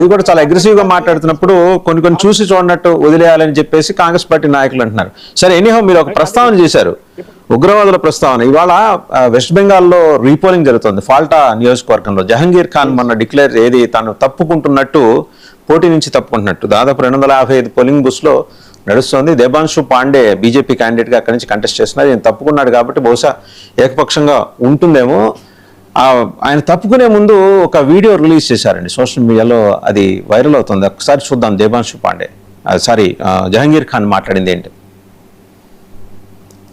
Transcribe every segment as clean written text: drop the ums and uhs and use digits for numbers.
ఇది కూడా చాలా అగ్రెసివ్ గా మాట్లాడుతున్నప్పుడు కొన్ని చూసి చూడనట్టు వదిలేయాలని చెప్పేసి కాంగ్రెస్ పార్టీ నాయకులు అంటున్నారు. సరే, ఎనీహో మీరు ఒక ప్రస్తావన చేశారు, ఉగ్రవాదుల ప్రస్తావన. ఇవాళ వెస్ట్ బెంగాల్లో రీపోలింగ్ జరుగుతుంది ఫాల్టా నియోజకవర్గంలో. జహంగీర్ ఖాన్ మొన్న డిక్లేర్ తను తప్పుకుంటున్నట్టు, పోటీ నుంచి తప్పుకుంటున్నట్టు దాదాపు 255 పోలింగ్ బూత్స్ లో నడుస్తోంది. దేబాన్షు పాండే బీజేపీ క్యాండిడేట్ గా అక్కడి నుంచి కంటెస్ట్ చేస్తున్నారు. ఈయన తప్పుకున్నాడు కాబట్టి బహుశా ఏకపక్షంగా ఉంటుందేమో. ఆయన తప్పుకునే ముందు ఒక వీడియో రిలీజ్ చేశారండి సోషల్ మీడియాలో, అది వైరల్ అవుతుంది. ఒకసారి చూద్దాం దేబాన్షు పాండే జహంగీర్ ఖాన్ మాట్లాడింది ఏంటి.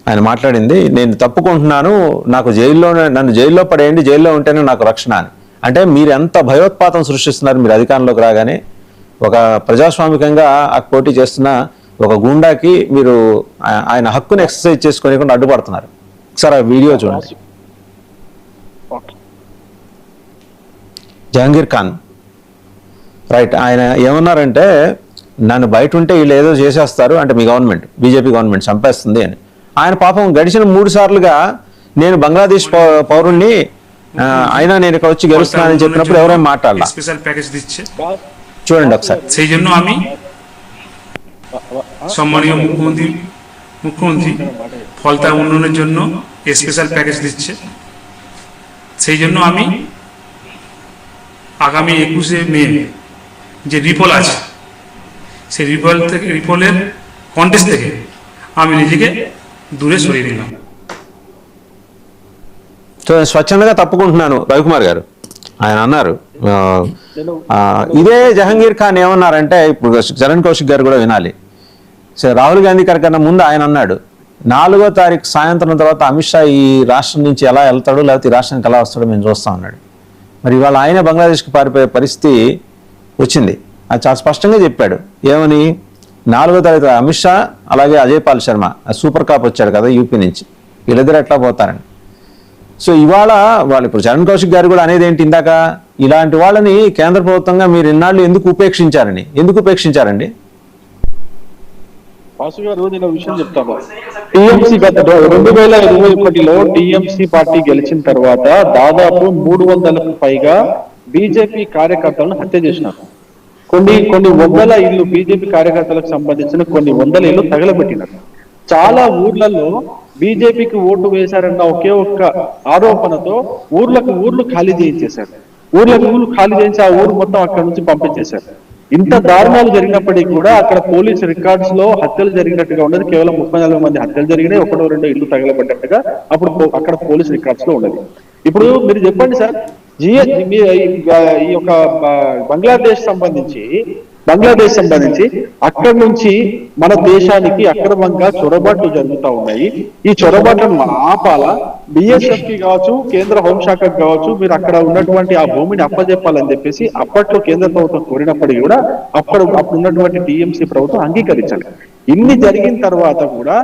ఆయన మాట్లాడింది, నేను తప్పుకుంటున్నాను, నన్ను జైల్లో పడేయండి, జైల్లో ఉంటేనే నాకు రక్షణ అని. అంటే మీరు ఎంత భయోత్పాతం సృష్టిస్తున్నారు. మీరు అధికారంలోకి రాగానే ఒక ప్రజాస్వామికంగా పోటీ చేస్తున్న ఒక గూండాకి మీరు ఆయన హక్కును ఎక్సర్సైజ్ చేసుకోనికుండా అడ్డుపడుతున్నారు. ఒకసారి ఆ వీడియో చూడండి. జహంగీర్ ఖాన్ రైట్, ఆయన ఏమన్నారంటే, నన్ను బయట ఉంటే వీళ్ళు ఏదో చేసేస్తారు, అంటే మీ గవర్నమెంట్, బీజేపీ గవర్నమెంట్ చంపేస్తుంది అని. ఆయన పాపం గడిచిన 3 సార్లుగా నేను బంగ్లాదేశ్ పౌరుణ్ణి, అయినా నేను ఇక్కడ వచ్చి గెలుస్తున్నానని చెప్పినప్పుడు ఎవరైనా మాట్లాడాల. చూడండి ఒకసారి. সেই জন্য আমি সম্মানীয় মুখ্যমন্ত্রী ফলতা উন্নয়নের জন্য স্পেশাল প্যাকেজ দিচ্ছে। সেই জন্য আমি আগামী 21শে মে যে রিপোল আছে সেই রিপোলের কন্টেস্ট থেকে আমি নিজেকে দূরে সরিয়ে নিলাম। స్వచ్ఛందంగా తప్పుకుంటున్నాను రవికుమార్ గారు ఆయన అన్నారు. ఇదే జహంగీర్ ఖాన్ ఏమన్నారంటే, ఇప్పుడు చరణ్ కౌశిక్ గారు కూడా వినాలి. రాహుల్ గాంధీ గారి కన్నా ముందు ఆయన అన్నాడు, 4వ తారీఖు సాయంత్రం తర్వాత అమిత్ షా ఈ రాష్ట్రం నుంచి ఎలా వెళ్తాడో, లేకపోతే ఈ రాష్ట్రానికి ఎలా వస్తాడో మేము చూస్తాం అన్నాడు. మరి ఇవాళ ఆయన బంగ్లాదేశ్కి పారిపోయే పరిస్థితి వచ్చింది. అది చాలా స్పష్టంగా చెప్పాడు. ఏమని, 4వ తారీఖు అమిత్ షా అలాగే అజయ్ పాల్ శర్మ సూపర్ కాప్ వచ్చాడు కదా యూపీ నుంచి, వీళ్ళిద్దరు ఎట్లా పోతారని. సో ఇవాళ వాళ్ళు ఇప్పుడు చరణ్ కౌశిక్ గారు కూడా అనేది ఏంటి, ఇందాక ఇలాంటి వాళ్ళని కేంద్ర ప్రభుత్వంగా మీరు ఇన్నాళ్ళు ఎందుకు ఉపేక్షించారండి? వాసు గారు, నేను విషయం చెప్తాను. టీఎంసీ గత 2021లో టీఎంసీ పార్టీ గెలిచిన తర్వాత దాదాపు 300లకు పైగా బీజేపీ కార్యకర్తలను హత్య చేసినారు. కొన్ని వందల ఇల్లు, బీజేపీ కార్యకర్తలకు సంబంధించిన కొన్ని వందల ఇల్లు తగలబెట్టినారు. చాలా ఊర్లలో బీజేపీకి ఓటు వేశారన్న ఒకే ఒక్క ఆరోపణతో ఊర్లు ఖాళీ చేయించేశారు. ఊర్లు ఖాళీ చేయించి ఆ ఊరు మొత్తం అక్కడ నుంచి పంపించేశారు. ఇంత దారుణాలు జరిగినప్పటికీ కూడా అక్కడ పోలీస్ రికార్డ్స్ లో హత్యలు జరిగినట్టుగా ఉన్నది కేవలం 34 మంది హత్యలు జరిగినాయి, 1-2 ఇల్లు తగలబడ్డట్టుగా అప్పుడు అక్కడ పోలీస్ రికార్డ్స్ లో ఉన్నది. ఇప్పుడు మీరు చెప్పండి సార్, ఈ యొక్క బంగ్లాదేశ్ సంబంధించి అక్కడి నుంచి మన దేశానికి అక్రమంగా చొరబాట్లు జరుగుతూ ఉన్నాయి. ఈ చొరబాట్లను ఆపాలా, బిఎస్ఎఫ్ కి కావచ్చు, కేంద్ర హోంశాఖకు కావచ్చు, మీరు అక్కడ ఉన్నటువంటి ఆ భూమిని అప్పజెప్పాలని చెప్పేసి అప్పట్లో కేంద్ర ప్రభుత్వం కోరినప్పటికీ కూడా అప్పుడు ఉన్నటువంటి టీఎంసీ ప్రభుత్వం అంగీకరించాలి. ఇన్ని జరిగిన తర్వాత కూడా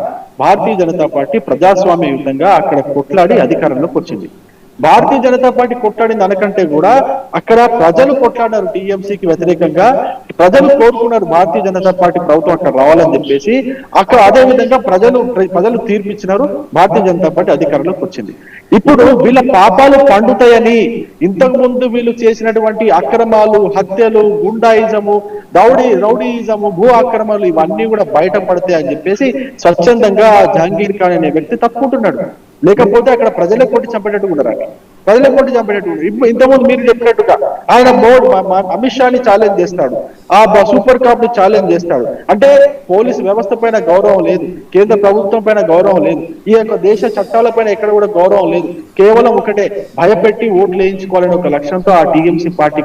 భారతీయ జనతా పార్టీ ప్రజాస్వామ్యయుతంగా అక్కడ కొట్లాడి అధికారంలోకి వచ్చింది. భారతీయ జనతా పార్టీ కొట్లాడింది అనకంటే కూడా అక్కడ ప్రజలు కొట్లాడారు. టీఎంసీకి వ్యతిరేకంగా ప్రజలు కోరుకున్నారు భారతీయ జనతా పార్టీ ప్రభుత్వం అక్కడ రావాలని చెప్పేసి. అక్కడ అదే విధంగా ప్రజలు తీర్పిచ్చినారు, భారతీయ జనతా పార్టీ అధికారంలోకి వచ్చింది. ఇప్పుడు వీళ్ళ పాపాలు పండుతాయని, ఇంతకు ముందు వీళ్ళు చేసినటువంటి అక్రమాలు, హత్యలు, గుండాయిజము, రౌడీయిజము, భూ ఆక్రమణలు ఇవన్నీ కూడా బయటపడతాయి అని చెప్పేసి స్వచ్ఛందంగా జహంగీర్ ఖాన్ అనే వ్యక్తి తప్పుకుంటున్నాడు. లేకపోతే అక్కడ ప్రజలకు కొట్టి చంపేటట్టు ఉండరు. ఇప్పుడు ఇంతకుముందు మీరు చెప్పినట్టుగా ఆయన అమిత్ షాని ఛాలెంజ్ చేస్తాడు, ఆ సూపర్ కాప్ ని ఛాలెంజ్ చేస్తాడు. అంటే పోలీసు వ్యవస్థ పైన గౌరవం లేదు, కేంద్ర ప్రభుత్వం పైన గౌరవం లేదు, ఈ యొక్క దేశ చట్టాల పైన ఎక్కడ కూడా గౌరవం లేదు. కేవలం ఒకటే, భయపెట్టి ఓట్లు వేయించుకోవాలని ఒక లక్ష్యంతో ఆ టీఎంసీ పార్టీ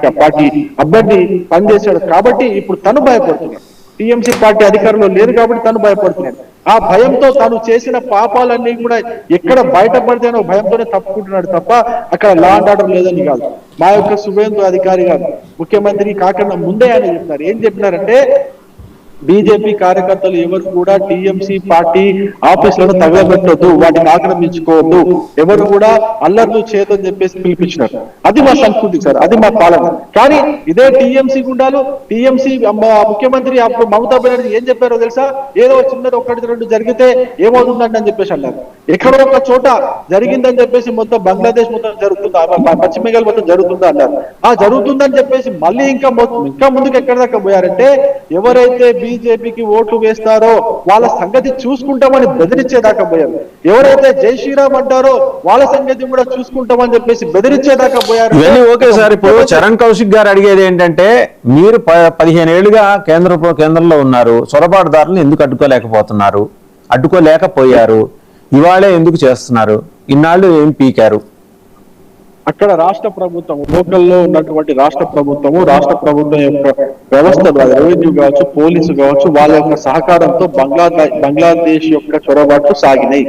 అభ్యర్థి పనిచేశాడు. కాబట్టి ఇప్పుడు తను భయపడుతున్నాడు. టీఎంసీ పార్టీ అధికారంలో లేదు కాబట్టి తను భయపడుతున్నాడు. ఆ భయంతో తాను చేసిన పాపాలన్నీ కూడా ఎక్కడ బయటపడితేనో భయంతోనే తప్పుకుంటున్నాడు తప్ప అక్కడ లా అండ్ ఆర్డర్ లేదని కాదు. మా యొక్క శుభేందు అధికారి గారు ముఖ్యమంత్రి కాకుండా ముందే ఆయన చెప్పినారు. ఏం చెప్పినారంటే, బీజేపీ కార్యకర్తలు ఎవరు కూడా టీఎంసీ పార్టీ ఆఫీసులను తగలబెట్టొద్దు, వాటిని ఆక్రమించుకోవద్దు, ఎవరు కూడా అల్లర్లు చేయొద్దని చెప్పేసి పిలిపించినారు. అది మా సంస్కృతి సార్, అది మా పాలన. కానీ ఇదే టీఎంసీ గుండాలు, టీఎంసీ ముఖ్యమంత్రి అప్పుడు మమతా బెనర్జీ ఏం చెప్పారో తెలుసా? ఏదో చిన్నది 1-2 జరిగితే ఏమవుతుందండి అని చెప్పేసి అన్నారు. ఎక్కడో ఒక చోట జరిగిందని చెప్పేసి మొత్తం బంగ్లాదేశ్ మొత్తం జరుగుతుందా, పశ్చిమ బెంగాల్ మొత్తం జరుగుతుందా అన్నారు. ఆ జరుగుతుందని చెప్పేసి మళ్ళీ ఇంకా ముందుకు ఎక్కడ దాకా పోయారంటే ఎవరైతే బీజేపీకి ఓట్లు వేస్తారో వాళ్ళ సంగతి చూసుకుంటామని బెదిరించేదాకా పోయారు. ఎవరైతే జై శ్రీరామ్ అంటారో వాళ్ళ సంగతి కూడా చూసుకుంటామని చెప్పేసి బెదిరించేదాకా పోయారు. ఇవన్నీ ఓకే సార్. ఇప్పుడు చరణ్ కౌశిక్ గారు అడిగేది ఏంటంటే మీరు 15 ఏళ్లుగా కేంద్రంలో ఉన్నారు, చొరబాటుదారులను ఎందుకు అడ్డుకోలేకపోయారు, ఇవాళే ఎందుకు చేస్తున్నారు, ఇన్నాళ్ళు ఏం పీకారు? అక్కడ రాష్ట్ర ప్రభుత్వం, లోకల్లో ఉన్నటువంటి రాష్ట్ర ప్రభుత్వం యొక్క వ్యవస్థలు, రెవెన్యూ కావచ్చు, పోలీసు కావచ్చు, వాళ్ళ యొక్క సహకారంతో బంగ్లాదేశ్ యొక్క చొరబాట్లు సాగినాయి.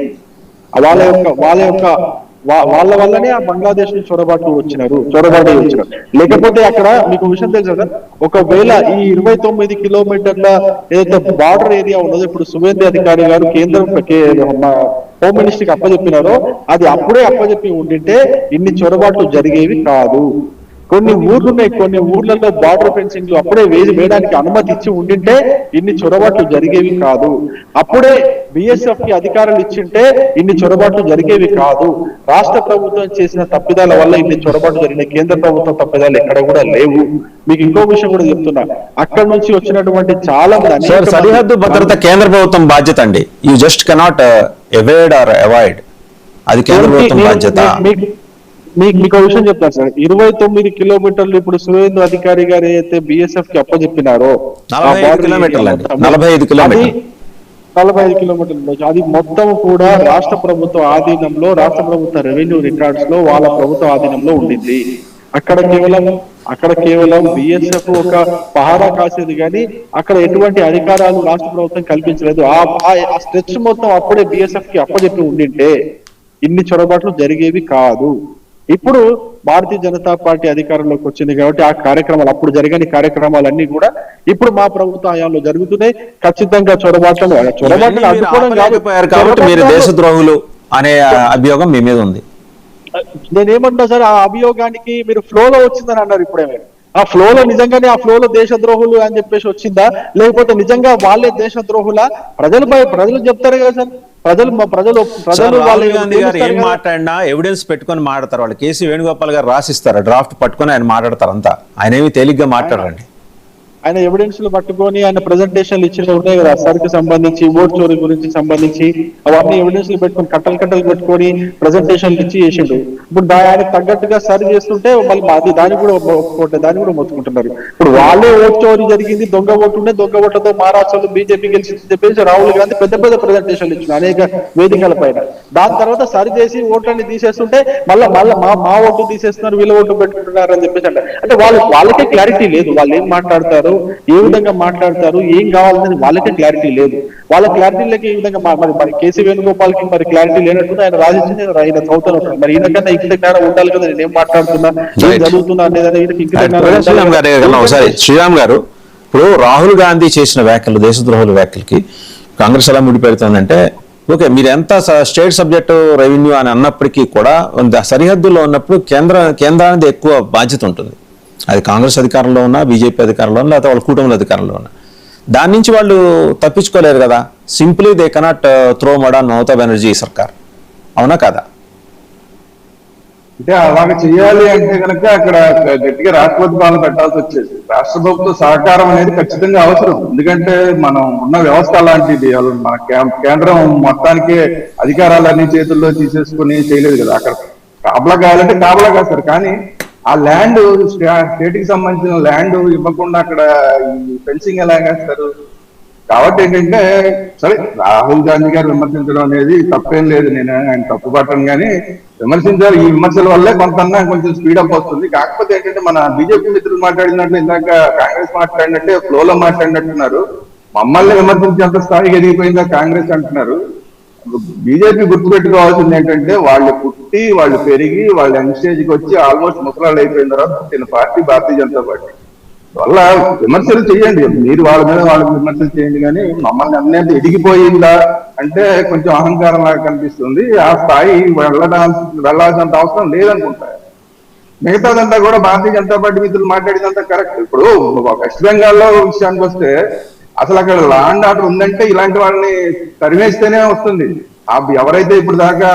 వాళ్ళ వల్లనే ఆ బంగ్లాదేశ్ నుంచి చొరబాటు వచ్చినారు. లేకపోతే అక్కడ మీకు విషయం తెలుసు కదా, ఒకవేళ ఈ 29 కిలోమీటర్ల ఏదైతే బార్డర్ ఏరియా ఉన్నదో ఇప్పుడు సువేంద్ర అధికారి గారు కేంద్రం హోమ్ మినిస్టర్కి అప్పచెప్పినారో అది అప్పుడే అప్పచెప్పి ఉండింటే ఇన్ని చొరబాట్లు జరిగేవి కాదు. కొన్ని ఊర్లున్నాయి, కొన్ని ఊర్లలో బార్డర్ ఫెన్సింగ్ అప్పుడే వేయడానికి అనుమతి ఇచ్చి ఉండింటే ఇన్ని చొరబాట్లు జరిగేవి కాదు. అప్పుడే బిఎస్ఎఫ్ కి అధికారులు ఇచ్చింటే ఇన్ని చొరబాట్లు జరిగేవి కాదు. రాష్ట్ర ప్రభుత్వం చేసిన తప్పిదాల వల్ల ఇన్ని చొరబాట్లు జరిగినాయి. కేంద్ర ప్రభుత్వం తప్పిదాలు ఎక్కడ కూడా లేవు. మీకు ఇంకో విషయం కూడా చెప్తున్నా, అక్కడ నుంచి వచ్చినటువంటి చాలా సరిహద్దు భద్రత కేంద్ర ప్రభుత్వం బాధ్యత అండి. You just cannot evade or avoid, అది కేంద్ర ప్రభుత్వం బాధ్యత. మీకు విషయం చెప్తాను సార్, 29 కిలోమీటర్లు ఇప్పుడు సురేంద్ర అధికారి గారు ఏదైతే బిఎస్ఎఫ్ కి అప్పచెప్పినారో 45 కిలోమీటర్లు అది మొత్తం కూడా రాష్ట్ర ప్రభుత్వ ఆధీనంలో, రాష్ట్ర ప్రభుత్వ రెవెన్యూ రికార్డ్స్ లో వాళ్ళ ప్రభుత్వ ఆధీనంలో ఉండింది. అక్కడ కేవలం బిఎస్ఎఫ్ ఒక పహారా కాసేది కానీ అక్కడ ఎటువంటి అధికారాలు రాష్ట్ర ప్రభుత్వం కల్పించలేదు. ఆ స్ట్రెచ్ మొత్తం అప్పుడే బిఎస్ఎఫ్ కి అప్పచెప్పి ఉండింటే ఇన్ని చొరబాట్లు జరిగేవి కాదు. ఇప్పుడు భారతీయ జనతా పార్టీ అధికారంలోకి వచ్చింది కాబట్టి ఆ కార్యక్రమాలు, అప్పుడు జరిగిన కార్యక్రమాలన్నీ కూడా ఇప్పుడు మా ప్రభుత్వ హయాంలో జరుగుతున్నాయి. ఖచ్చితంగా చొరబాట్లు అడ్డుకోవడం కాబట్టి మీరు దేశద్రోహులు అనే అభియోగం మీ మీద ఉంది. నేనేమంటా సార్, ఆ అభియోగానికి మీరు ఫ్లోలో వచ్చిందని అన్నారు ఇప్పుడే. ఆ ఫ్లోలో నిజంగానే ఆ ఫ్లోలో దేశద్రోహులు అని చెప్పేసి వచ్చిందా, లేకపోతే నిజంగా వాళ్ళే దేశద్రోహులా? ప్రజలు చెప్తారు కదా సార్. రాహుల్ గాంధీ గారు ఏం మాట్లాడినా ఎవిడెన్స్ పెట్టుకొని మాట్లాడతారు. వాళ్ళు కేసీ వేణుగోపాల్ గారు రాసిస్తారు, డ్రాఫ్ట్ పట్టుకొని ఆయన మాట్లాడతారు. అంతా ఆయన ఏమి తేలిగ్గా మాట్లాడండి. ఆయన ఎవిడెన్స్లు పట్టుకొని ఆయన ప్రెజెంటేషన్లు ఇచ్చినవి ఉన్నాయి కదా, సరికి సంబంధించి, ఓట్ చోరీ గురించి సంబంధించి అవన్నీ ఎవిడెన్స్లు పెట్టుకొని కట్టలు పెట్టుకొని ప్రెజెంటేషన్లు ఇచ్చి చేసిండు. ఇప్పుడు ఆయన తగ్గట్టుగా సరి చేస్తుంటే మళ్ళీ దాన్ని కూడా మొత్తుకుంటున్నారు. ఇప్పుడు వాళ్ళే ఓట్ చోరీ జరిగింది, దొంగ ఓట్లతో మహారాష్ట్రలో బీజేపీ గెలిచింది చెప్పేసి రాహుల్ గాంధీ పెద్ద ప్రెజెంటేషన్లు ఇచ్చిన అనేక వేదికల పైన. దాని తర్వాత సరి చేసి ఓట్లన్నీ తీసేస్తుంటే మళ్ళీ మా ఓట్లు తీసేస్తున్నారు, వీళ్ళ ఓట్లు పెట్టుకుంటున్నారు అని చెప్పేసి అంటే వాళ్ళకే క్లారిటీ లేదు. వాళ్ళు ఏం మాట్లాడతారు, ఏ విధంగా మాట్లాడతారు, ఏం కావాలని వాళ్ళకే క్లారిటీ లేదు. వాళ్ళ క్లారిటీలకి ఈ విధంగా మరి కేసీ వేణుగోపాల్ కి మరి క్లారిటీ లేనట్టు ఆయన రాసిచ్చింది ఆయన చదువుతూ ఉంటాడు. మరి ఈయనకన్నా ఇంత జ్ఞానం ఉండాలి కదా, నేను ఏం మాట్లాడుతున్నా, ఏం జరుగుతున్నా అనేది. శ్రీరామ్ గారు, ఇప్పుడు రాహుల్ గాంధీ చేసిన వ్యాఖ్యలు, దేశద్రోహుల వ్యాఖ్యలకి కాంగ్రెస్ ఎలా ముడిపెడుతుందంటే, ఓకే మీరు ఎంత స్టేట్ సబ్జెక్టు రెవెన్యూ అని అన్నప్పటికీ కూడా సరిహద్దుల్లో ఉన్నప్పుడు కేంద్రానికి ఎక్కువ బాధ్యత ఉంటుంది. అది కాంగ్రెస్ అధికారంలో ఉన్నా, బీజేపీ అధికారంలో ఉన్నా, లేకపోతే వాళ్ళ కూటమిల అధికారంలో ఉన్నా దాని నుంచి వాళ్ళు తప్పించుకోలేరు కదా. Simply they cannot throw mud on Mamata Banerjee సర్కార్, అవునా కదా? అంటే అలాగ చేయాలి అంటే కనుక అక్కడ గట్టిగా రాష్ట్రపతి పాలన పెట్టాల్సి వచ్చేది. రాష్ట్ర ప్రభుత్వ సహకారం అనేది ఖచ్చితంగా అవసరం. ఎందుకంటే మనం ఉన్న వ్యవస్థ అలాంటిది. మన కేంద్రం మొత్తానికి అధికారాలన్నీ చేతుల్లో తీసేసుకుని చేయలేదు కదా. అక్కడ కాపలా కావాలంటే కాపలా కాస్తారు, కానీ ఆ ల్యాండ్ స్టేట్ కి సంబంధించిన ల్యాండ్ ఇవ్వకుండా అక్కడ ఫెన్సింగ్ ఎలా వేస్తారు? కాబట్టి ఏంటంటే, సరే రాహుల్ గాంధీ గారు విమర్శించడం అనేది తప్పేం లేదు, నేను ఆయన తప్పు పట్టను, కానీ విమర్శించాలి. ఈ విమర్శల వల్లే కొంచెం స్పీడప్ వస్తుంది. కాకపోతే ఏంటంటే, మన బీజేపీ మిత్రులు మాట్లాడినట్టు, ఇందాక కాంగ్రెస్ మాట్లాడినట్టే ఫ్లోలో మాట్లాడినట్టున్నారు. మమ్మల్ని విమర్శించేంత స్థాయికి ఎదిగిపోయిందా కాంగ్రెస్ అంటున్నారు. బీజేపీ గుర్తుపెట్టుకోవాల్సింది ఏంటంటే, వాళ్ళు పుట్టి, వాళ్ళు పెరిగి, వాళ్ళు యంగ్ స్టేజ్కి వచ్చి ఆల్మోస్ట్ ముసలాళ్ళు అయిపోయిన తర్వాత పుట్టిన పార్టీ భారతీయ జనతా పార్టీ. వల్ల విమర్శలు చేయండి, మీరు వాళ్ళ మీద వాళ్ళకి విమర్శలు చేయండి, కానీ మమ్మల్ని అన్నేది ఎదిగిపోయిందా అంటే కొంచెం అహంకారం లాగా కనిపిస్తుంది. ఆ స్థాయి వెళ్ళాల్సినంత అవసరం లేదనుకుంటా. మిగతాదంతా కూడా భారతీయ జనతా పార్టీ మిత్రులు మాట్లాడినంత కరెక్ట్. ఇప్పుడు వెస్ట్ బెంగాల్లో విషయానికి వస్తే, అసలు అక్కడ లా అండ్ ఆర్డర్ ఉందంటే ఇలాంటి వాళ్ళని తరిమేస్తేనే వస్తుంది. ఎవరైతే ఇప్పుడు దాకా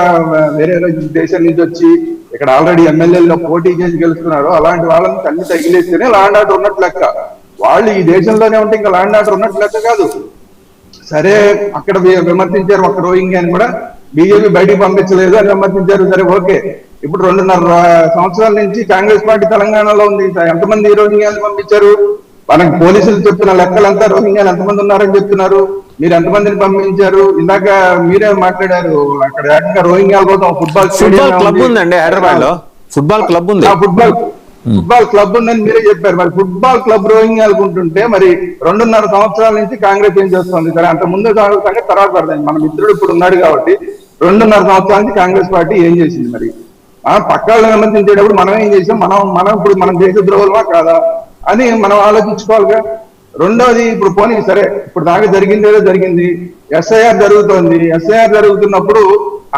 వేరే దేశం నుంచి వచ్చి ఇక్కడ ఆల్రెడీ ఎమ్మెల్యేలో పోటీ చేసి గెలుస్తున్నారో అలాంటి వాళ్ళని తల్లి తగిలేస్తేనే ల్యాండ్ ఆర్డర్ ఉన్నట్టు లెక్క. వాళ్ళు ఈ దేశంలోనే ఉంటే ఇంకా ల్యాండ్ ఆర్డర్ ఉన్నట్టు లెక్క కాదు. సరే అక్కడ విమర్శించారు ఒక రోహింగ్యా అని కూడా బీజేపీ బయటికి పంపించలేదు అని విమర్శించారు. సరే ఓకే, ఇప్పుడు 2.5 సంవత్సరాల నుంచి కాంగ్రెస్ పార్టీ తెలంగాణలో ఉంది. ఎంతమంది రోహింగ్యాలు పంపించారు? మనకు పోలీసులు చెప్తున్న లెక్కలంతా రోహింగ్యాలు ఎంతమంది ఉన్నారని చెప్తున్నారు. మీరు ఎంతమందిని పంపించారు? ఇందాక మీరే మాట్లాడారు, అక్కడ ఏకంగా రోహింగ్యాల కోసం ఫుట్బాల్ క్లబ్ ఉందండి హైదరాబాద్ లో. ఫుట్బాల్ క్లబ్ ఉంది. ఫుట్బాల్ క్లబ్ ఉందని మీరే చెప్పారు. మరి ఫుట్బాల్ క్లబ్ రోహింగ్యాలకు ఉంటుంటే మరి 2.5 సంవత్సరాల నుంచి కాంగ్రెస్ ఏం చేస్తుంది? సరే అంత ముందు సంగతి తర్వాత పడతాయి. మన మిత్రుడు ఇప్పుడు ఉన్నాడు కాబట్టి 2.5 సంవత్సరాల నుంచి కాంగ్రెస్ పార్టీ ఏం చేసింది? మరి పక్కాళ్ళని విమర్శించేటప్పుడు మనం ఏం చేసాం? మనం ఇప్పుడు మనం దేశ ద్రోహులమా కాదా అని మనం ఆలోచించుకోవాలిగా. రెండోది, ఇప్పుడు పోనీ సరే ఇప్పుడు దాకా జరిగింది ఏదో జరిగింది, ఎస్ఐఆర్ జరుగుతోంది. ఎస్ఐఆర్ జరుగుతున్నప్పుడు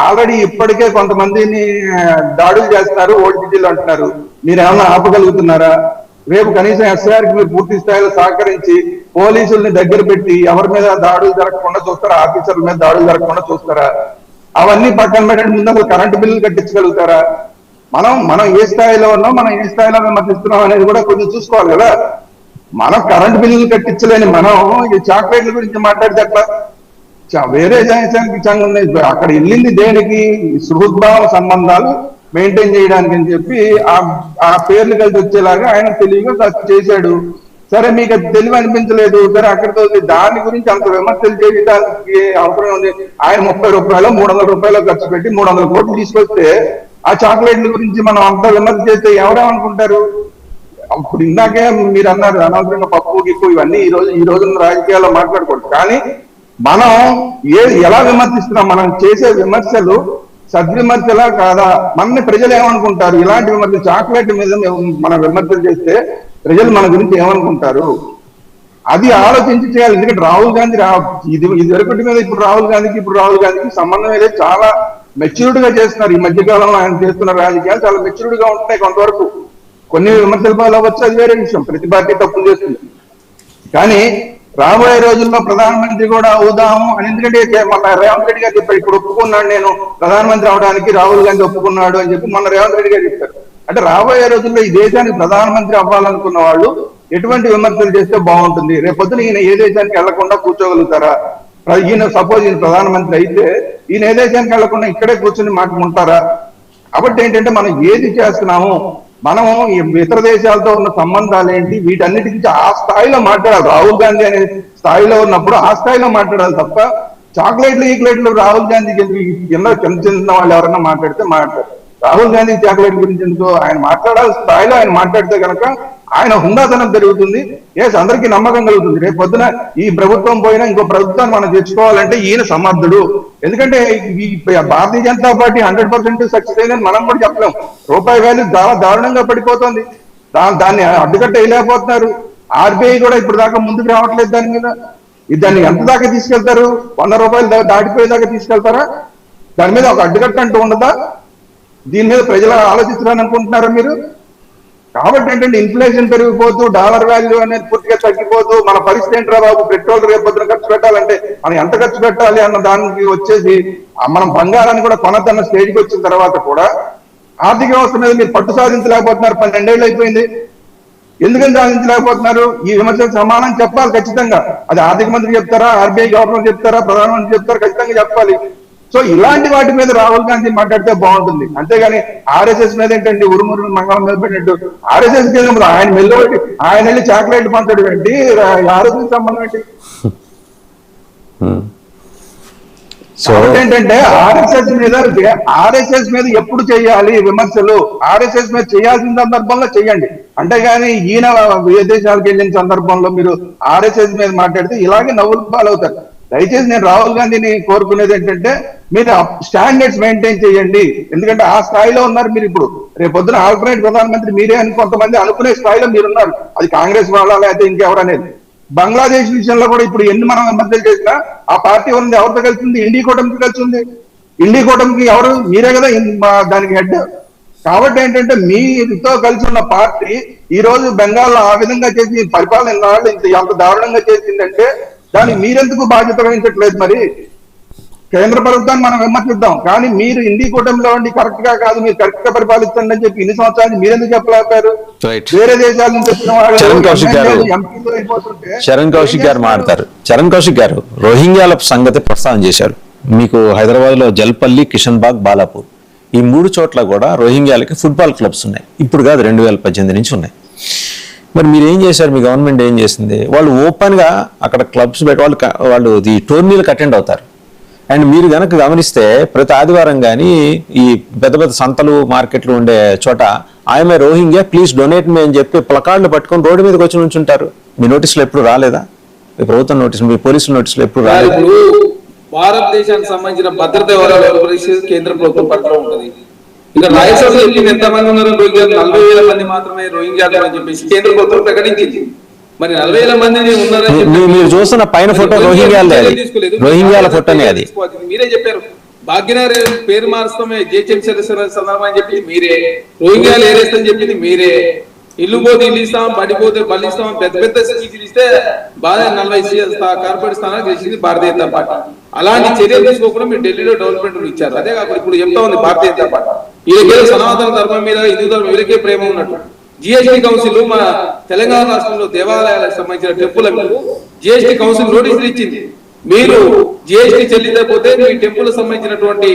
ఆల్రెడీ ఇప్పటికే కొంతమందిని దాడులు చేస్తున్నారు, ఓటీటీలు అంటున్నారు. మీరు ఏమన్నా ఆపగలుగుతున్నారా? రేపు కనీసం ఎస్ఐఆర్ కి మీరు పూర్తి స్థాయిలో సహకరించి పోలీసుల్ని దగ్గర పెట్టి ఎవరి మీద దాడులు జరగకుండా చూస్తారా? ఆఫీసర్ల మీద దాడులు జరగకుండా చూస్తారా? అవన్నీ పక్కన పెట్టండి. ముందు అసలు కరెంటు బిల్లులు కట్టించగలుగుతారా? మనం ఏ స్థాయిలో ఉన్నాం, మనం ఏ స్థాయిలో విమర్శిస్తున్నాం అనేది కూడా కొంచెం చూసుకోవాలి కదా. మనం కరెంటు బిల్లులు కట్టించలేని మనం ఈ చాక్లెట్ల గురించి మాట్లాడితే అట్లా వేరే దేశానికి ఉన్నాయి. అక్కడ వెళ్ళింది దేనికి? సుహృద్భావ సంబంధాలు మెయింటైన్ చేయడానికి అని చెప్పి ఆ పేర్లు కలిసి వచ్చేలాగా ఆయన తెలివిగా చేశాడు. సరే మీకు అది తెలివి అనిపించలేదు, సరే అక్కడితో దాని గురించి అంత విమర్శలు చేయడానికి అవసరం ఉంది. ఆయన 30 రూపాయలు 300 రూపాయలు ఖర్చు పెట్టి 300 కోట్లు తీసుకొస్తే ఆ చాక్లెట్ల గురించి మనం అంత విమర్శ చేస్తే ఎవరేమనుకుంటారు? అప్పుడు ఇందాకే మీరు అన్నారు అనవసరంగా పప్పు గిప్పు ఇవన్నీ ఈ రోజున రాజకీయాల్లో మాట్లాడకూడదు. కానీ మనం ఎలా విమర్శిస్తున్నాం? మనం చేసే విమర్శలు సద్విమర్శలా కాదా? మన ప్రజలు ఏమనుకుంటారు? ఇలాంటి విమర్శలు చాక్లెట్ మీద మనం విమర్శలు చేస్తే ప్రజలు మన గురించి ఏమనుకుంటారు? అది ఆలోచించి చేయాలి. ఎందుకంటే రాహుల్ గాంధీ ఇది వరకటి మీద ఇప్పుడు రాహుల్ గాంధీకి సంబంధం ఏదో చాలా మెచ్యూర్డ్ గా చేస్తున్నారు. ఈ మధ్యకాలంలో ఆయన చేస్తున్న రాజకీయాలు చాలా మెచ్యూర్డ్ గా ఉంటున్నాయి. కొంతవరకు కొన్ని విమర్శల పాలు అవ్వచ్చు, అది వేరే విషయం. ప్రతి పార్టీ తప్పులు చేస్తుంది. కానీ రాబోయే రోజుల్లో ప్రధానమంత్రి కూడా అవుదాము అని, ఎందుకంటే మొన్న రేవంత్ రెడ్డి గారు చెప్పారు, ఇప్పుడు ఒప్పుకున్నాడు నేను ప్రధానమంత్రి అవడానికి, రాహుల్ గాంధీ ఒప్పుకున్నాడు అని చెప్పి మొన్న రేవంత్ రెడ్డి గారు చెప్పారు. అంటే రాబోయే రోజుల్లో ఈ దేశానికి ప్రధానమంత్రి అవ్వాలనుకున్న వాళ్ళు ఎటువంటి విమర్శలు చేస్తే బాగుంటుంది? రేపొద్దున ఈయన ఏ దేశానికి వెళ్లకుండా కూర్చోగలుగుతారా? ఈయన సపోజ్ ఈయన ప్రధానమంత్రి అయితే ఈయన ఏ దేశానికి వెళ్లకుండా ఇక్కడే కూర్చొని మాట్లాడుకుంటారా? కాబట్టి ఏంటంటే మనం ఏది చేస్తున్నాము, మనం ఇతర దేశాలతో ఉన్న సంబంధాలు ఏంటి, వీటన్నిటి గురించి ఆ స్థాయిలో మాట్లాడాలి. రాహుల్ గాంధీ అనే స్థాయిలో ఉన్నప్పుడు ఆ స్థాయిలో మాట్లాడాలి తప్ప చాక్లెట్లు రాహుల్ గాంధీకి చిన్న వాళ్ళు ఎవరైనా మాట్లాడితే మాట్లాడతారు. రాహుల్ గాంధీ చాక్లెట్ గురించి ఎందుకో ఆయన మాట్లాడాలి స్థాయిలో ఆయన మాట్లాడితే కనుక ఆయన హుందాతనం పెరుగుతుంది. అందరికీ నమ్మకం కలుగుతుంది. రేపు పొద్దున ఈ ప్రభుత్వం పోయినా ఇంకో ప్రభుత్వాన్ని మనం తెచ్చుకోవాలంటే ఈయన సమర్థుడు. ఎందుకంటే ఈ భారతీయ జనతా పార్టీ 100% సక్సెస్ అయిందని మనం కూడా చెప్పలేం. రూపాయి వాల్యూ చాలా దారుణంగా పడిపోతుంది. దాన్ని అడ్డుకట్ట వేయలేకపోతున్నారు. ఆర్బీఐ కూడా ఇప్పుడు దాకా ముందుకు రావట్లేదు దాని మీద. దాన్ని ఎంత దాకా తీసుకెళ్తారు? 100 రూపాయలు దాటిపోయేదాకా తీసుకెళ్తారా? దాని మీద ఒక అడ్డుకట్ట అంటూ ఉండదా? దీని మీద ప్రజలు ఆలోచిస్తున్నారని అనుకుంటున్నారా మీరు? కాబట్టి ఏంటంటే ఇన్ఫ్లేషన్ పెరిగిపోతూ డాలర్ వాల్యూ అనేది పూర్తిగా తగ్గిపోతూ మన పరిస్థితి ఏంట్రా బాబు, పెట్రోల్ రేపొద్దున ఖర్చు పెట్టాలంటే మనం ఎంత ఖర్చు పెట్టాలి అన్న దానికి వచ్చేసి మనం బంగారాన్ని కూడా కొనతన్న స్టేజ్కి వచ్చిన తర్వాత కూడా ఆర్థిక వ్యవస్థ మీద మీరు పట్టు సాధించలేకపోతున్నారు. 12 ఏళ్ళు అయిపోయింది. ఎందుకని సాధించలేకపోతున్నారు? ఈ విమర్శలకు సమానం చెప్పాలి ఖచ్చితంగా. అది ఆర్థిక మంత్రి చెప్తారా, ఆర్బీఐ గవర్నర్ చెప్తారా, ప్రధానమంత్రి చెప్తారా? ఖచ్చితంగా చెప్పాలి. సో ఇలాంటి వాటి మీద రాహుల్ గాంధీ మాట్లాడితే బాగుంటుంది. అంతేగాని ఆర్ఎస్ఎస్ మీద ఏంటండి ఉరుమురు మంగళం మీద పెట్టినట్టు ఆర్ఎస్ఎస్ ఆయన మెల్లబెట్టి ఆయన వెళ్ళి చాక్లెట్ పంచడం ఏంటి? ఆర్ఎస్ఎస్ సంబంధం ఏంటి? ఏంటంటే ఆర్ఎస్ఎస్ మీద ఎప్పుడు చేయాలి విమర్శలు? ఆర్ఎస్ఎస్ మీద చేయాల్సిన సందర్భంలో చెయ్యండి. అంతేగాని ఈయన విదేశాలకు వెళ్ళిన సందర్భంలో మీరు ఆర్ఎస్ఎస్ మీద మాట్లాడితే ఇలాగే నవ్వులు పాలవుతారు. దయచేసి నేను రాహుల్ గాంధీని కోరుకునేది ఏంటంటే మీరు స్టాండర్డ్స్ మెయింటైన్ చేయండి. ఎందుకంటే ఆ స్థాయిలో ఉన్నారు మీరు. ఇప్పుడు రేపొద్దున ఆల్టర్నేట్ ప్రధానమంత్రి మీరే అని కొంతమంది అనుకునే స్థాయిలో మీరున్నారు. అది కాంగ్రెస్ వాళ్ళ లేకపోతే ఇంకెవరనేది. బంగ్లాదేశ్ విషయంలో కూడా ఇప్పుడు ఎన్ని మనం విమర్శలు చేసినా ఆ పార్టీ ఉంది ఎవరితో కలిసింది? ఇండి కూటమికి కలిసి ఉంది. ఇండి కూటమికి ఎవరు? మీరే కదా దానికి హెడ్. కాబట్టి ఏంటంటే మీతో కలిసి ఉన్న పార్టీ ఈ రోజు బెంగాల్లో ఆ విధంగా చేసి పరిపాలన ఎంత దారుణంగా చేసిందంటే దానికి మీరెందుకు బాధ్యత వహించట్లేదు? మరి కేంద్ర ప్రభుత్వాన్ని మనం విమర్శిద్దాం, కానీ మీరు ఇండి కూటమిలో ఉండి కరెక్ట్ గా కాదు, మీరు కరెక్ట్ గా పరిపాలించండి అని చెప్పి ఇన్ని సంవత్సరాలు మీరెందుకు చెప్పలేకపోయారు? రైట్. వేరే దేశాల నుంచి వచ్చిన చరణ్ కౌశిక్ గారు, ఎంపీలు అయిపోతుంటే చరణ్ కౌశిక్ గారు మాట్లాడతారు. చరణ్ కౌశిక్ గారు రోహింగ్యాల సంగతి ప్రస్తావన చేశారు. మీకు హైదరాబాద్ లో జల్పల్లి, కిషన్ బాగ్, బాలాపూర్ ఈ 3 చోట్ల కూడా రోహింగ్యాలకి ఫుట్బాల్ క్లబ్స్ ఉన్నాయి. ఇప్పుడు కాదు, 2018 నుంచి ఉన్నాయి. మరి మీరు ఏం చేశారు? మీ గవర్నమెంట్ ఏం చేసింది? వాళ్ళు ఓపెన్ గా అక్కడ క్లబ్స్ పెట్టి వాళ్ళు ఈ టోర్నీలకు అటెండ్ అవుతారు. అండ్ మీరు కనుక గమనిస్తే ప్రతి ఆదివారం కానీ ఈ పెద్ద పెద్ద సంతలు, మార్కెట్లు ఉండే చోట ఆయమే రోహింగ్యా ప్లీజ్ డొనేట్ మీ అని చెప్పి ప్లకార్డులు పట్టుకొని రోడ్డు మీదకి వచ్చి నుంచుంటారు. మీ నోటీసులు ఎప్పుడు రాలేదా? మీ ప్రభుత్వం నోటీసులు, మీ పోలీసుల నోటీసులు ఎప్పుడు రాలేదా? ఇప్పుడు భారతదేశానికి సంబంధించిన భద్రత వివరాలు కేంద్ర ప్రభుత్వం పట్ల ఉంటుంది. ఇక రాయలసీమలో ఎంతమంది ఉన్నారు రోహింగ్యాలు? 40,000 మంది మాత్రమే రోహింగ్యాలు అని చెప్పేసి కేంద్ర ప్రభుత్వం ప్రకటించింది. మరి 40,000 మంది ఉన్నారని మీరు చూస్తున్న పైన ఫోటో రోహింగ్యాలదే, అది రోహింగ్యాల ఫోటోనే అది. మీరే చెప్పారు భాగ్యనగర్ పేరు మారుస్తామే జిహెచ్ఎంసీ సందర్భం అని చెప్పి మీరే, రోహింగ్యాలు ఏరేస్తని చెప్పింది మీరే, ఇల్లు పోతే ఇల్లు ఇస్తాం, బడి పోతే బళ్ళు ఇస్తాం, పెద్ద పెద్ద స్పీచ్లు ఇస్తే బాగా 40 కార్పొరేట్ స్థానాలు గెలిచింది భారతీయ జనతా పార్టీ. అలాంటి చర్యలు తీసుకోకుండా మీరు ఢిల్లీలో డెవలప్మెంట్ ఇచ్చారు. అదే కాకుండా ఇప్పుడు చెప్తా ఉంది భారతీయ జనతా పార్టీ వీళ్ళకే సనాతన ధర్మం మీద, హిందూ ధర్మం వీళ్ళకే ప్రేమ ఉన్నట్టు. జిఎస్టీ కౌన్సిల్ మన తెలంగాణ రాష్ట్రంలో దేవాలయాలకు సంబంధించిన టెంపుల్లకు జిఎస్టీ కౌన్సిల్ నోటీసులు ఇచ్చింది. మీరు జిఎస్టీ చెల్లించకపోతే మీ టెంపుల్ సంబంధించినటువంటి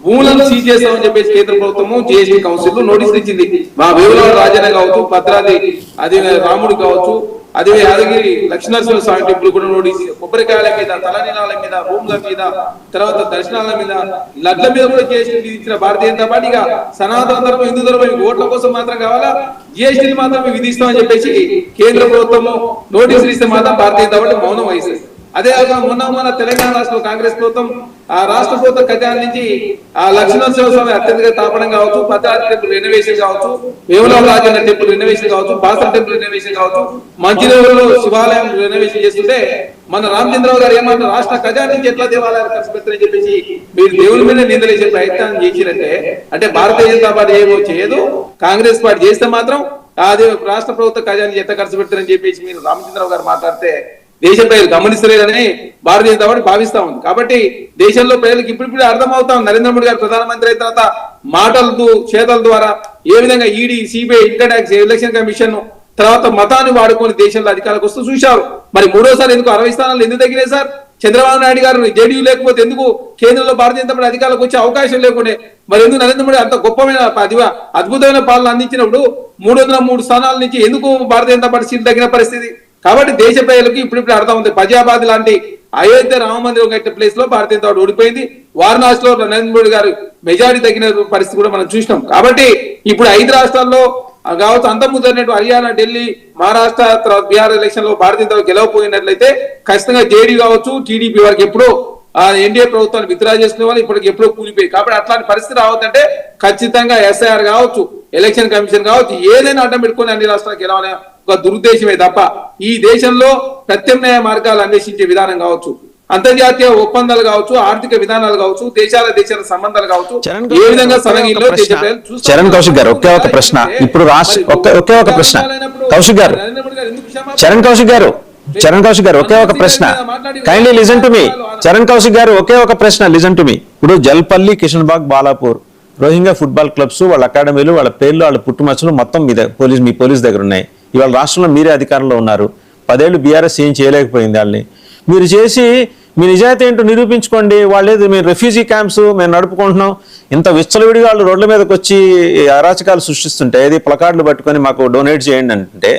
భూములను సీజ్ చేస్తామని చెప్పేసి కేంద్ర ప్రభుత్వము జిఎస్టీ కౌన్సిల్ నోటీసులు ఇచ్చింది. మా వేములవాడ రాజన్న కావచ్చు, భద్రాద్రి అది రాముడు కావచ్చు, అదే యాదగిరి లక్ష్మీనరసింహ స్వామి టెంపుల్ కూడా నోటీసు, కొబ్బరికాయల మీద, తలనీలాల మీద, రూమ్ల మీద, తర్వాత దర్శనాల మీద, లడ్ల మీద కూడా జిఎస్టీ విధించిన భారతీయ జనతా పార్టీగా సనాతన ధర్మం, హిందూ ధర్మం ఓట్ల కోసం మాత్రం కావాలా, జిఎస్టీని మాత్రమే విధిస్తామని చెప్పేసి కేంద్ర ప్రభుత్వము నోటీసులు ఇస్తే మాత్రం భారతీయ జనతా పార్టీ మౌనం వహిస్తుంది. అదే మొన్న మన తెలంగాణ రాష్ట్రంలో కాంగ్రెస్ ప్రభుత్వం ఆ రాష్ట్ర ప్రభుత్వ ఖజానా నుంచి ఆ లక్ష్మీనరసింహ స్వామి అత్యధిక తాపడం కావచ్చు, భద్రాద్రి టెంపుల్ రెనోవేషన్ కావచ్చు, వేములవాడ రాజన్న టెంపుల్ రెనోవేషన్ కావచ్చు, బాసర టెంపుల్ రెనోవేషన్ కావచ్చు, మంచిర్యాలలో శివాలయం రెనోవేషన్ చేస్తుంటే మన రామచంద్రరావు గారు ఏమంటారు, రాష్ట్ర ఖజానా నుంచి ఎట్లా దేవాలయాలు ఖర్చు పెడతారని చెప్పేసి మీరు దేవుని మీద నిందలేసే ప్రయత్నం చేసినట్టే. అంటే భారతీయ జనతా పార్టీ ఏమో చేయదు, కాంగ్రెస్ పార్టీ చేస్తే మాత్రం అదే రాష్ట్ర ప్రభుత్వ ఖజానా ఎంత ఖర్చు పెడతారని చెప్పేసి మీరు రామచంద్రరావు గారు మాట్లాడితే దేశ ప్రజలు గమనిస్తలేదని భారతీయ జనతా పార్టీ భావిస్తా ఉంది. కాబట్టి దేశంలో ప్రజలకు ఇప్పుడిప్పుడు అర్థమవుతా ఉంది, నరేంద్ర మోడీ గారు ప్రధానమంత్రి అయిన తర్వాత మాటలతో చేతల ద్వారా ఏ విధంగా ED, CBI, income tax, election commission తర్వాత మతాన్ని వాడుకొని దేశంలో అధికారులకు వస్తూ చూశారు. మరి 3వసారి ఎందుకు 60 స్థానాలు ఎందుకు తగ్గినాయి సార్? చంద్రబాబు నాయుడు గారు జేడీయూ లేకపోతే ఎందుకు కేంద్రంలో భారతీయ జనతా పార్టీ అధికారులకు వచ్చే అవకాశం లేకుండే? మరి ఎందుకు నరేంద్ర మోడీ అంత గొప్పమైన అద్భుతమైన పాలన అందించినప్పుడు 303 స్థానాల నుంచి ఎందుకు భారతీయ జనతా పార్టీ సీట్లు తగ్గిన పరిస్థితి? కాబట్టి దేశ ప్రజలకు ఇప్పుడు అర్థం ఉంది. ఫజాబాద్ లాంటి అయోధ్య రామ మందిరం కట్టే ప్లేస్ లో భారతీయ జనతా పార్టీ ఓడిపోయింది. వారణాసిలో నరేంద్ర మోడీ గారు మెజారిటీ తగ్గిన పరిస్థితి కూడా మనం చూసినాం. కాబట్టి ఇప్పుడు 5 రాష్ట్రాల్లో కావచ్చు, అంతకుముందు హర్యానా, ఢిల్లీ, మహారాష్ట్ర, తర్వాత బీహార్ ఎలక్షన్ లో భారతీయ జనతా గెలవపోయినట్లయితే ఖచ్చితంగా జేడీ కావచ్చు, టీడీపీ వారికి ఎప్పుడో ఎన్డీఏ ప్రభుత్వాన్ని విత్డ్రా చేసుకునే వాళ్ళు ఇప్పటికి ఎప్పుడో కూలిపోయి. కాబట్టి అట్లాంటి పరిస్థితి రావద్దంటే ఖచ్చితంగా ఎస్ఐఆర్ కావచ్చు, ఎలక్షన్ కమిషన్ కావచ్చు, ఏదైనా అడ్డం పెట్టుకుని అన్ని రాష్ట్రాలకు గెలవాలనే ఒక దురుద్దేశమే తప్ప ఈ దేశంలో ప్రత్యామ్నాయ మార్గాలు అన్వేషించే విధానం కావచ్చు, అంతర్జాతీయ ఒప్పందాలు కావచ్చు, ఆర్థిక విధానాలు కావచ్చు, దేశాల సంబంధాలు కావచ్చు, ఏ విధంగా చరణ్ కౌశిక్ గారు ఒకే ఒక ప్రశ్న ఇప్పుడు ఒకే ఒక ప్రశ్న కౌశిక్ గారు, చరణ్ కౌశిక్ గారు ఒకే ఒక ప్రశ్న, kindly listen to me. Charan Kaushik గారు ఒకే ఒక ప్రశ్న, లిజన్ టు మీ. ఇప్పుడు జల్పల్లి, కిషన్ బాగ్, బాలాపూర్ రోహింగ్యా ఫుట్బాల్ క్లబ్స్, వాళ్ళ అకాడమీలు, వాళ్ళ పేర్లు, వాళ్ళ పుట్టుమచ్చలు మొత్తం మీ పోలీస్ దగ్గర ఉన్నాయి. ఇవాళ రాష్ట్రంలో మీరే అధికారంలో ఉన్నారు. 10 ఏళ్ళు బీఆర్ఎస్ ఏం చేయలేకపోయింది. వాళ్ళని మీరు చేసి మీ నిజాయితీ ఏంటో నిరూపించుకోండి. వాళ్ళేది మేము రెఫ్యూజీ క్యాంప్స్ మేము నడుపుకుంటున్నాం, ఇంత విచ్చలవిడిగా వాళ్ళు రోడ్ల మీదకి వచ్చి అరాచకాలు సృష్టిస్తుంటే ఏది ప్లకార్డులు పట్టుకొని మాకు డొనేట్ చేయండి అంటే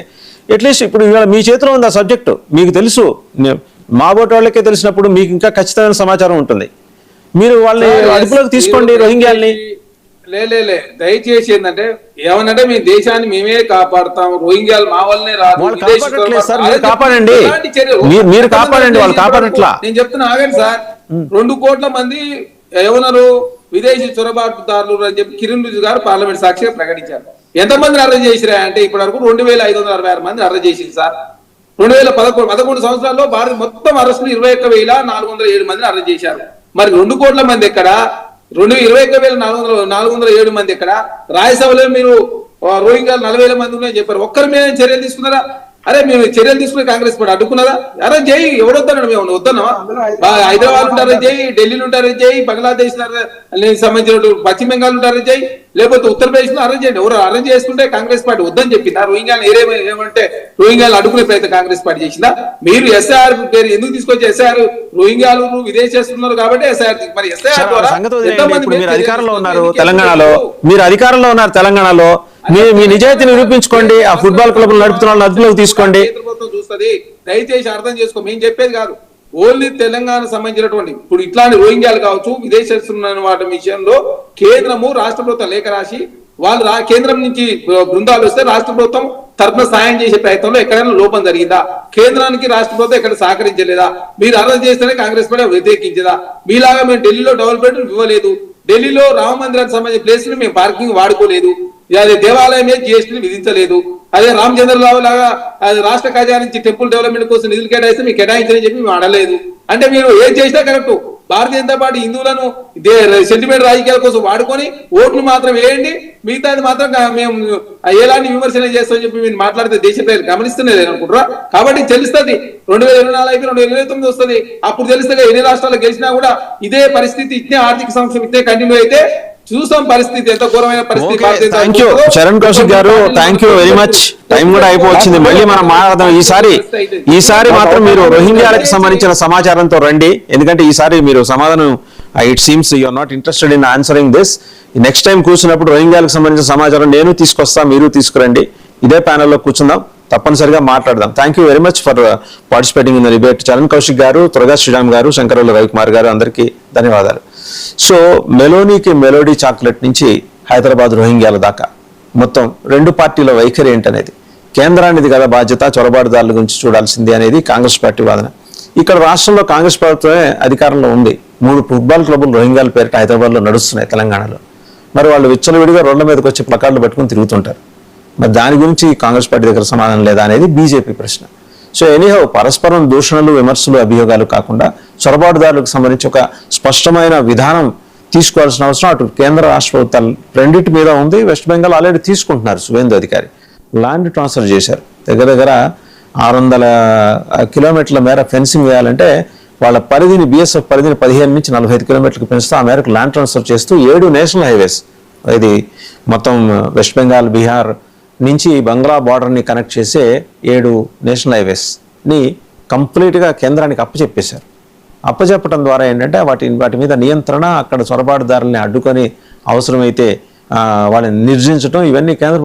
అట్లీస్ట్ ఇప్పుడు ఇవాళ మీ చేతిలో ఉంది ఆ సబ్జెక్టు, మీకు తెలుసు, మా బోటి వాళ్ళకే తెలిసినప్పుడు మీకు ఇంకా ఖచ్చితమైన సమాచారం ఉంటుంది. మీరు వాళ్ళని అదుపులోకి తీసుకోండి రోహింగ్యాల్ని. లే దయచేసి ఏంటంటే ఏమనంటే మీ దేశాన్ని మేమే కాపాడుతాం, రోహింగ్యాలు మా వల్లనే రాదు, కాపాడండి, మీరు కాపాడండి, వాళ్ళు కాపాడట్లా. నేను చెప్తున్నా ఆగండి సార్. 2 కోట్ల మంది ఏమన్నారు విదేశీ చొరబాటుదారులు అని చెప్పి కిరణ్ రిజిజు గారు పార్లమెంట్ సాక్షిగా ప్రకటించారు. ఎంతమందిని అరెస్ట్ చేసిరా అంటే ఇప్పటి వరకు 2566 మంది అరెస్ట్ చేసింది సార్. 2011 సంవత్సరాల్లో భారత్ మొత్తం అరెస్టులు 21,407 మందిని అరెస్ట్ చేశారు. మరి 2 కోట్ల మంది ఎక్కడ, 21,407 మంది ఎక్కడ? రాజ్యసభలో మీరు రోహింగ్యాలు 40,000 మంది ఉన్నాయని చెప్పారు. ఒక్కరి మీద చర్యలు తీసుకున్నారా? అరే మేము చర్యలు తీసుకుని కాంగ్రెస్ పార్టీ అడ్డుకున్నదా? అరే చేయి, ఎవరు వద్దన్నాడు? మేము వద్దన్నావా? హైదరాబాద్ ఉంటారే చేయి, ఢిల్లీలో ఉంటారే చేయి, బంగ్లాదేశ్ సంబంధించిన పశ్చిమ బెంగాల్ ఉంటారే చేయి, లేకపోతే ఉత్తరప్రదేశ్ లో అరేంజ్ చేయండి. ఎవరు అరేంజ్ చేసుకుంటే కాంగ్రెస్ పార్టీ వద్దని చెప్పిందా? రోహింగ్యాలు ఏమంటే రోహింగ్యాలు అడ్డుకునే ప్రయత్నం కాంగ్రెస్ పార్టీ చేసిందా? మీరు ఎస్ఐఆర్ పేరు ఎందుకు తీసుకొచ్చి ఎస్ఐఆర్ రోహింగ్యాలు విదేశేస్తున్నారు కాబట్టి ఎస్ఐఆర్, మరి ఎస్ఐఆర్ ద్వారా సంగతి వదిలేయండి. ఎంతమంది ఇప్పుడు మీరు అధికారంలో ఉన్నారు ఎన్నికలు తెలంగాణలో, మీరు అధికారంలో ఉన్నారు తెలంగాణలో, మీ నిజాయితీని నిరూపించుకోండి. ఆ ఫుట్బాల్ క్లబ్ నడుపుతున్న వాళ్ళని అదుపులోకి తీసుకోండి. కేంద్ర ప్రభుత్వం చూస్తుంది. దయచేసి అర్థం చేసుకో, మేము చెప్పేది కాదు. ఓన్లీ తెలంగాణ సంబంధించినటువంటి ఇప్పుడు ఇట్లాంటి రోహింగ్యాలు కావచ్చు, విదేశస్తున్న వాటి విషయంలో కేంద్రము రాష్ట్ర ప్రభుత్వం లేఖ రాసి వాళ్ళు కేంద్రం నుంచి బృందాలు వస్తే రాష్ట్ర ప్రభుత్వం తరఫున సాయం చేసే ప్రయత్నంలో ఎక్కడైనా లోపం జరిగిందా? కేంద్రానికి రాష్ట్ర ప్రభుత్వం ఎక్కడ సహకరించలేదా? మీరు అరెస్ట్ చేస్తేనే కాంగ్రెస్ పార్టీ వ్యతిరేకించదా? మీలాగా మేము ఢిల్లీలో డెవలప్మెంట్ ఇవ్వలేదు, ఢిల్లీలో రామ మందిరానికి సంబంధించిన ప్లేస్ మేము పార్కింగ్ వాడుకోలేదు, అదే దేవాలయమే జిఎస్టీ విధించలేదు, అదే రామచంద్రరావు లాగా రాష్ట్ర ఖజానా నుంచి టెంపుల్ డెవలప్మెంట్ కోసం నిధులు కేటాయిస్తే మీకు కేటాయించని చెప్పి మేము అడలేదు. అంటే మీరు ఏం చేసినా కరెక్ట్. భారతీయ జనతా పార్టీ హిందువులను సెంటిమెంట్ రాజకీయాల కోసం వాడుకొని ఓట్లు మాత్రం వేయండి, మిగతాది మాత్రం మేము ఎలాంటి విమర్శలు చేస్తామని చెప్పి మీరు మాట్లాడితే దేశ ప్రజలు గమనిస్తూనే అనుకుంటారా? కాబట్టి తెలుస్తుంది 2024 అయిపోయి 2029 వస్తుంది. అప్పుడు తెలుస్తుంది ఎన్ని రాష్ట్రాలు గెలిచినా కూడా ఇదే పరిస్థితి, ఇట్నే ఆర్థిక సంక్షేమం ఇట్నే కంటిన్యూ అయితే చూసాం పరిస్థితి ఎంత ఘోరమైన పరిస్థితి. థ్యాంక్ యూ చరణ్ కౌశిక్ గారు, thank you very much. Time కూడా అయిపోవచ్చింది, మళ్ళీ మనం మాట్లాడదాం. ఈసారి మాత్రం మీరు రోహింగ్యాలకు సంబంధించిన సమాచారంతో రండి, ఎందుకంటే ఈసారి మీరు సమాధానం it seems you are not interested in answering this. Next time కూర్చున్నప్పుడు రోహింగ్యాలకు సంబంధించిన సమాచారం నేను తీసుకొస్తా, మీరు తీసుకురండి, ఇదే ప్యానెల్లో కూర్చుందాం, తప్పనిసరిగా మాట్లాడదాం. Thank you very much for participating in the debate. Charan Kaushik గారు, తురగా శ్రీరామ్ గారు, శంకరవల్లి రవికుమార్ గారు, అందరికీ ధన్యవాదాలు. సో మెలోనీకి మెలోడీ చాక్లెట్ నుంచి హైదరాబాద్ రోహింగ్యాల దాకా మొత్తం రెండు పార్టీల వైఖరి ఏంటనేది, కేంద్రానిది కదా బాధ్యత, చొరబాటుదారుల గురించి చూడాల్సింది అనేది కాంగ్రెస్ పార్టీ వాదన. ఇక్కడ రాష్ట్రంలో కాంగ్రెస్ ప్రభుత్వమే అధికారంలో ఉంది. 3 ఫుట్బాల్ క్లబ్లు రోహింగ్యాల పేరిట హైదరాబాద్లో నడుస్తున్నాయి తెలంగాణలో. మరి వాళ్ళు విచ్చలవిడిగా రోడ్ల మీదకి వచ్చి ప్లకార్డులు పట్టుకుని తిరుగుతుంటారు. మరి దాని గురించి కాంగ్రెస్ పార్టీ దగ్గర సమాధానం లేదా అనేది బీజేపీ ప్రశ్న. సో ఎనీహౌ పరస్పరం దూషణలు, విమర్శలు, అభియోగాలు కాకుండా చొరబాటుదారులకు సంబంధించి ఒక స్పష్టమైన విధానం తీసుకోవాల్సిన అవసరం అటు కేంద్ర రాష్ట్ర ప్రభుత్వాలు రెండింటి మీద ఉంది. వెస్ట్ బెంగాల్ ఆల్రెడీ తీసుకుంటున్నారు. సువేందు అధికారి ల్యాండ్ ట్రాన్స్ఫర్ చేశారు. దగ్గర 600 కిలోమీటర్ల మేర ఫెన్సింగ్ వేయాలంటే వాళ్ళ పరిధిని, బిఎస్ఎఫ్ పరిధిని 15 నుంచి 45 కిలోమీటర్లకు పెంచుతూ ఆ మేరకు ల్యాండ్ ట్రాన్స్ఫర్ చేస్తూ 7 నేషనల్ హైవేస్, ఇది మొత్తం వెస్ట్ బెంగాల్, బీహార్ నుంచి బంగ్లా బార్డర్ని కనెక్ట్ చేసే 7 నేషనల్ హైవేస్ని కంప్లీట్గా కేంద్రానికి అప్పచెప్పేశారు. అప్పచెప్పడం ద్వారా ఏంటంటే వాటి మీద నియంత్రణ, అక్కడ చొరబాటుదారుల్ని అడ్డుకొని అవసరమైతే వాళ్ళని నిర్జించడం, ఇవన్నీ కేంద్ర